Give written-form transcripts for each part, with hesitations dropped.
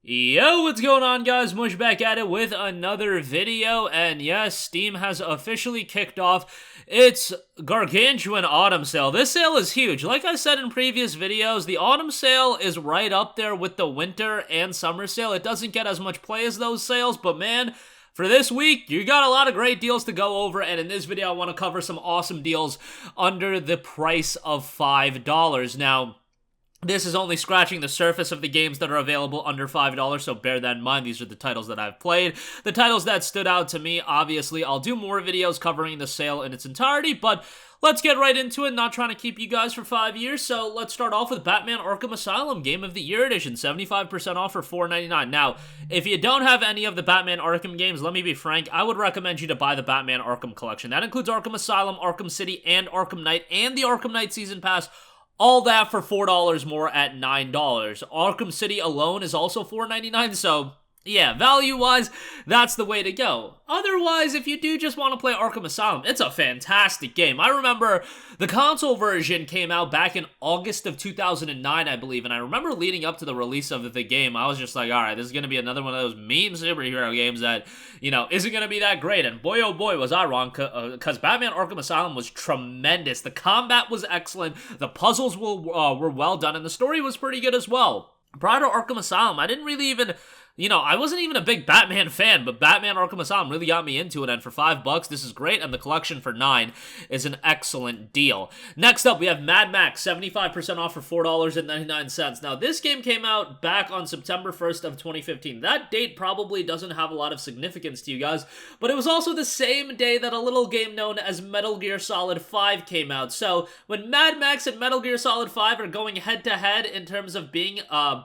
Yo, what's going on, guys? Mush back at it with another video, and yes, Steam has officially kicked off its gargantuan autumn sale. This sale is huge. Like I said in previous videos, the autumn sale is right up there with the winter and summer sale. It doesn't get as much play as those sales, but man, for this week, you got a lot of great deals to go over, and in this video, I want to cover some awesome deals under the price of $5. Now, this is only scratching the surface of the games that are available under $5, so bear that in mind. These are the titles that I've played. The titles that stood out to me, obviously, I'll do more videos covering the sale in its entirety, but let's get right into it. Not trying to keep you guys for 5 years, so let's start off with Batman Arkham Asylum Game of the Year Edition, 75% off for $4.99. Now, if you don't have any of the Batman Arkham games, let me be frank, I would recommend you to buy the Batman Arkham Collection. That includes Arkham Asylum, Arkham City, and Arkham Knight, and the Arkham Knight Season Pass. All that for $4 more at $9. Arkham City alone is also $4.99, so yeah, value-wise, that's the way to go. Otherwise, if you do just want to play Arkham Asylum, it's a fantastic game. I remember the console version came out back in August of 2009, I believe, and I remember leading up to the release of the game, I was just like, alright, this is going to be another one of those meme superhero games that, you know, isn't going to be that great, and boy oh boy was I wrong, because Batman Arkham Asylum was tremendous. The combat was excellent, the puzzles were well done, and the story was pretty good as well. Prior to Arkham Asylum, I didn't really even... I wasn't even a big Batman fan, but Batman Arkham Asylum really got me into it, and for $5, this is great, and the collection for $9 is an excellent deal. Next up, we have Mad Max, 75% off for $4.99. Now, this game came out back on September 1st of 2015. That date probably doesn't have a lot of significance to you guys, but it was also the same day that a little game known as Metal Gear Solid 5 came out. So, when Mad Max and Metal Gear Solid 5 are going head-to-head in terms of being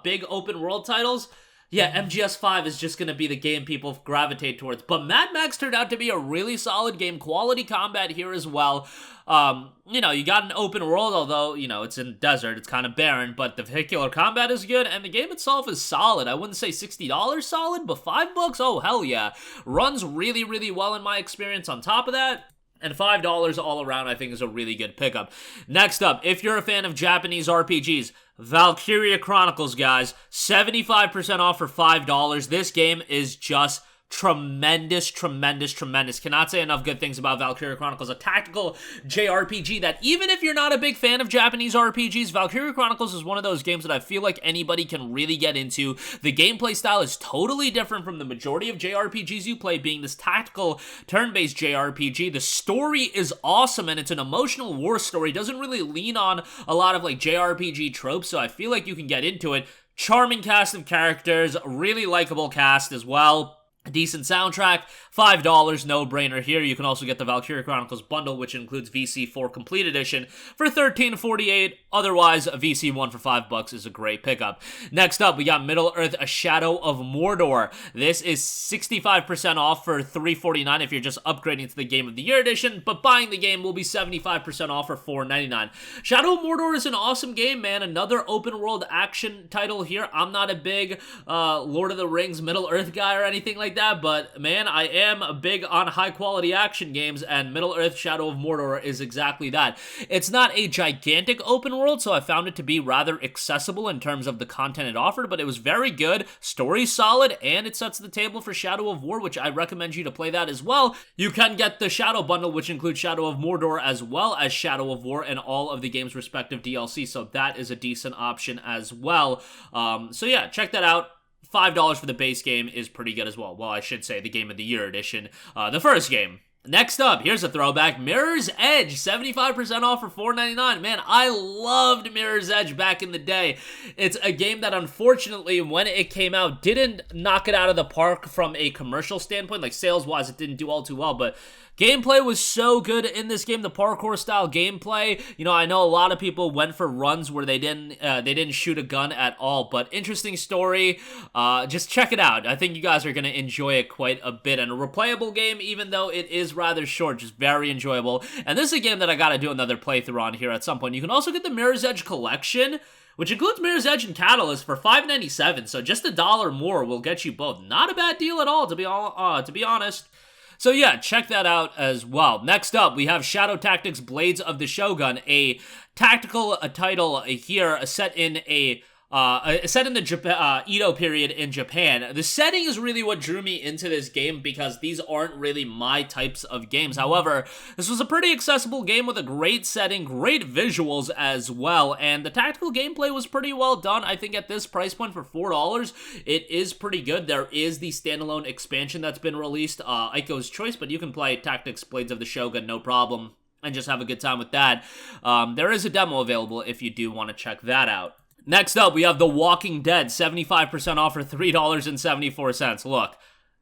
big open-world titles, yeah, MGS5 is just going to be the game people gravitate towards. But Mad Max turned out to be a really solid game. Quality combat here as well. You got an open world, although, it's in desert. It's kind of barren, but the vehicular combat is good, and the game itself is solid. I wouldn't say $60 solid, but $5? Oh, hell yeah. Runs really, really well in my experience on top of that. And $5 all around, I think, is a really good pickup. Next up, if you're a fan of Japanese RPGs, Valkyria Chronicles, guys. 75% off for $5. This game is just tremendous. Cannot say enough good things about Valkyria Chronicles, a tactical JRPG that even if you're not a big fan of Japanese RPGs, Valkyria Chronicles is one of those games that I feel like anybody can really get into. The gameplay style is totally different from the majority of JRPGs you play, being this tactical turn-based JRPG. The story is awesome, and it's an emotional war story. It doesn't really lean on a lot of like JRPG tropes, so I feel like you can get into it. Charming cast of characters, really likable cast as well. Decent soundtrack, $5, no-brainer here. You can also get the Valkyria Chronicles bundle, which includes VC4 Complete Edition for $13.48. Otherwise, VC1 for $5 is a great pickup. Next up, we got Middle-earth: A Shadow of Mordor. This is 65% off for $3.49 if you're just upgrading to the Game of the Year Edition, but buying the game will be 75% off for $4.99. Shadow of Mordor is an awesome game, man. Another open-world action title here. I'm not a big Lord of the Rings Middle-earth guy or anything like that, but man, I am big on high-quality action games, and Middle-earth: Shadow of Mordor is exactly that. It's not a gigantic open world, so I found it to be rather accessible in terms of the content it offered, but it was very good, story's solid, and it sets the table for Shadow of War, which I recommend you to play that as well. You can get the Shadow Bundle, which includes Shadow of Mordor as well as Shadow of War and all of the game's respective DLC, so that is a decent option as well. So yeah, check that out. $5 for the base game is pretty good as well. Well, I should say the Game of the Year Edition, the first game. Next up, here's a throwback, Mirror's Edge, 75% off for $4.99. Man, I loved Mirror's Edge back in the day. It's a game that unfortunately, when it came out, didn't knock it out of the park from a commercial standpoint. Like, sales-wise, it didn't do all too well, but gameplay was so good in this game, the parkour-style gameplay. I know a lot of people went for runs where they didn't shoot a gun at all, but interesting story. Just check it out. I think you guys are going to enjoy it quite a bit, and a replayable game, even though it is rather short, just very enjoyable. And this is a game that I got to do another playthrough on here at some point. You can also get the Mirror's Edge Collection, which includes Mirror's Edge and Catalyst for $5.97, so just $1 more will get you both. Not a bad deal at all, to be honest. So yeah, check that out as well. Next up, we have Shadow Tactics Blades of the Shogun, a tactical title here set in a set in the Edo period in Japan. The setting is really what drew me into this game because these aren't really my types of games. However, this was a pretty accessible game with a great setting, great visuals as well, and the tactical gameplay was pretty well done. I think at this price point for $4, it is pretty good. There is the standalone expansion that's been released, Aiko's Choice, but you can play Tactics Blades of the Shogun, no problem, and just have a good time with that. There is a demo available if you do want to check that out. Next up, we have The Walking Dead, 75% off for $3.74. Look,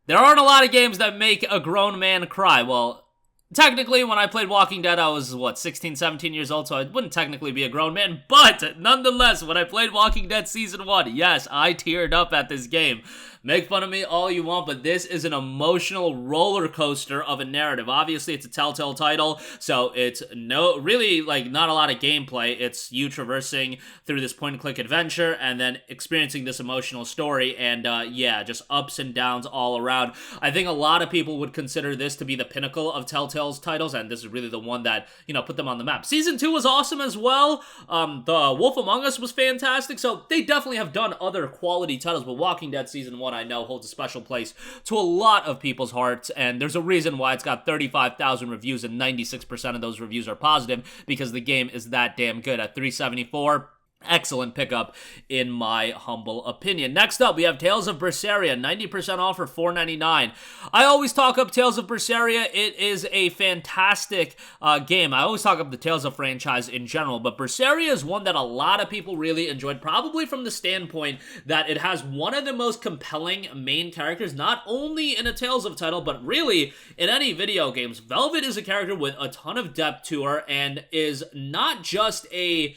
there aren't a lot of games that make a grown man cry. Well, technically, when I played Walking Dead, I was, 16, 17 years old, so I wouldn't technically be a grown man. But, nonetheless, when I played Walking Dead Season 1, yes, I teared up at this game. Make fun of me all you want, but this is an emotional roller coaster of a narrative. Obviously, it's a Telltale title, so it's really not a lot of gameplay. It's you traversing through this point-and-click adventure and then experiencing this emotional story, and yeah, just ups and downs all around. I think a lot of people would consider this to be the pinnacle of Telltale's titles, and this is really the one that, put them on the map. Season 2 was awesome as well. The Wolf Among Us was fantastic, so they definitely have done other quality titles, but Walking Dead Season 1 I know holds a special place to a lot of people's hearts, and there's a reason why it's got 35,000 reviews and 96% of those reviews are positive, because the game is that damn good. At $3.74, excellent pickup in my humble opinion. Next up, we have Tales of Berseria, 90% off for $4.99. I always talk up Tales of Berseria. It is a fantastic game. I always talk up the Tales of franchise in general, but Berseria is one that a lot of people really enjoyed, probably from the standpoint that it has one of the most compelling main characters, not only in a Tales of title, but really in any video games. Velvet is a character with a ton of depth to her and is not just a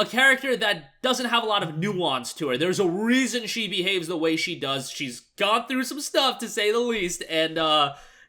character that doesn't have a lot of nuance to her. There's a reason she behaves the way she does. She's gone through some stuff, to say the least, and,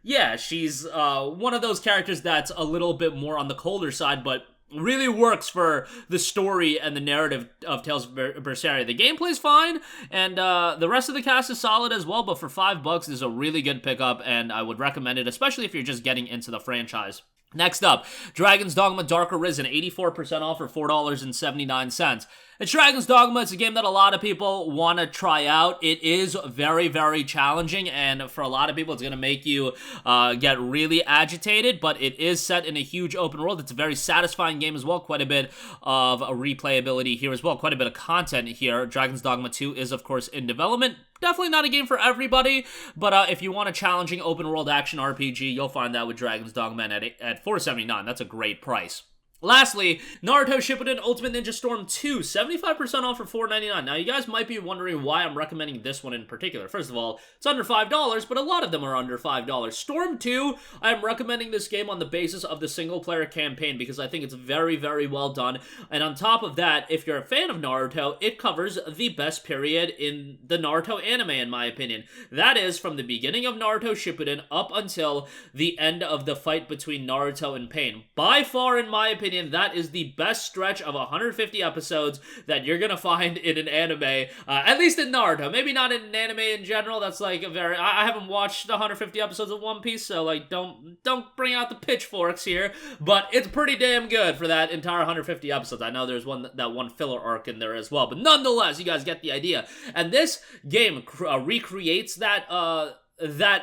yeah, she's, one of those characters that's a little bit more on the colder side, but really works for the story and the narrative of Tales of Berseria. The gameplay's fine, and the rest of the cast is solid as well, but for $5, this is a really good pickup, and I would recommend it, especially if you're just getting into the franchise. Next up, Dragon's Dogma Dark Arisen, 84% off for $4.79. It's Dragon's Dogma. It's a game that a lot of people want to try out. It is very, very challenging, and for a lot of people, it's going to make you get really agitated, but it is set in a huge open world. It's a very satisfying game as well. Quite a bit of replayability here as well. Quite a bit of content here. Dragon's Dogma 2 is, of course, in development. Definitely not a game for everybody, but if you want a challenging open-world action RPG, you'll find that with Dragon's Dogma at $4.79. That's a great price. Lastly, Naruto Shippuden Ultimate Ninja Storm 2, 75% off for $4.99. Now, you guys might be wondering why I'm recommending this one in particular. First of all, it's under $5, but a lot of them are under $5. Storm 2, I'm recommending this game on the basis of the single-player campaign because I think it's very, very well done. And on top of that, if you're a fan of Naruto, it covers the best period in the Naruto anime, in my opinion. That is from the beginning of Naruto Shippuden up until the end of the fight between Naruto and Pain. By far, in my opinion, that is the best stretch of 150 episodes that you're gonna find in an anime, at least in Naruto. Maybe not in an anime in general. That's like a very... I haven't watched 150 episodes of One Piece, so like don't bring out the pitchforks here, but it's pretty damn good for that entire 150 episodes. I know there's that one filler arc in there as well, but nonetheless, you guys get the idea. And this game recreates that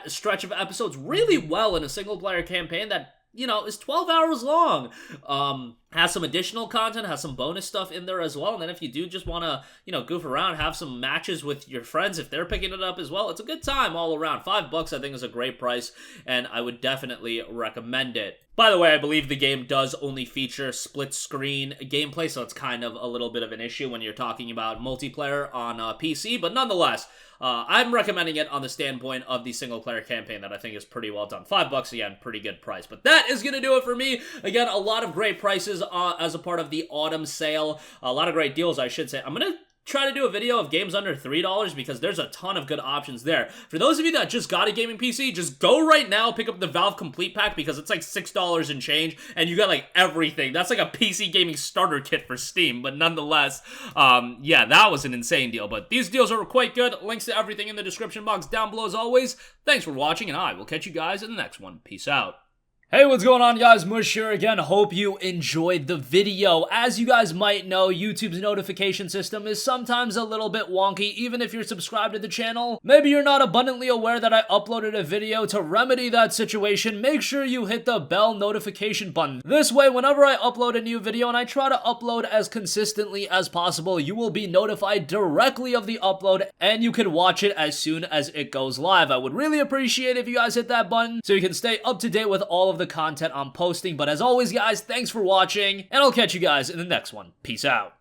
stretch of episodes really well in a single-player campaign that, is 12 hours long. Has some additional content, has some bonus stuff in there as well, and then if you do just want to, goof around, have some matches with your friends if they're picking it up as well, it's a good time all around. $5 I think is a great price, and I would definitely recommend it. By the way, I believe the game does only feature split-screen gameplay, so it's kind of a little bit of an issue when you're talking about multiplayer on PC, but nonetheless, I'm recommending it on the standpoint of the single-player campaign that I think is pretty well done. $5, again, pretty good price. But that is going to do it for me. Again, a lot of great prices as a part of the autumn sale. A lot of great deals, I should say. I'm going to try to do a video of games under $3 because there's a ton of good options there. For those of you that just got a gaming PC, just go right now, pick up the Valve Complete Pack because it's like $6 and change, and you got like everything. That's like a PC gaming starter kit for Steam, but nonetheless, yeah, that was an insane deal. But these deals are quite good. Links to everything in the description box down below as always. Thanks for watching, and I will catch you guys in the next one. Peace out. Hey, what's going on, guys? Mush here again. Hope you enjoyed the video. As you guys might know, YouTube's notification system is sometimes a little bit wonky, even if you're subscribed to the channel. Maybe you're not abundantly aware that I uploaded a video. To remedy that situation, make sure you hit the bell notification button. This way, whenever I upload a new video, and I try to upload as consistently as possible, you will be notified directly of the upload, and you can watch it as soon as it goes live. I would really appreciate if you guys hit that button so you can stay up to date with all of the content I'm posting. But as always, guys, thanks for watching, and I'll catch you guys in the next one. Peace out.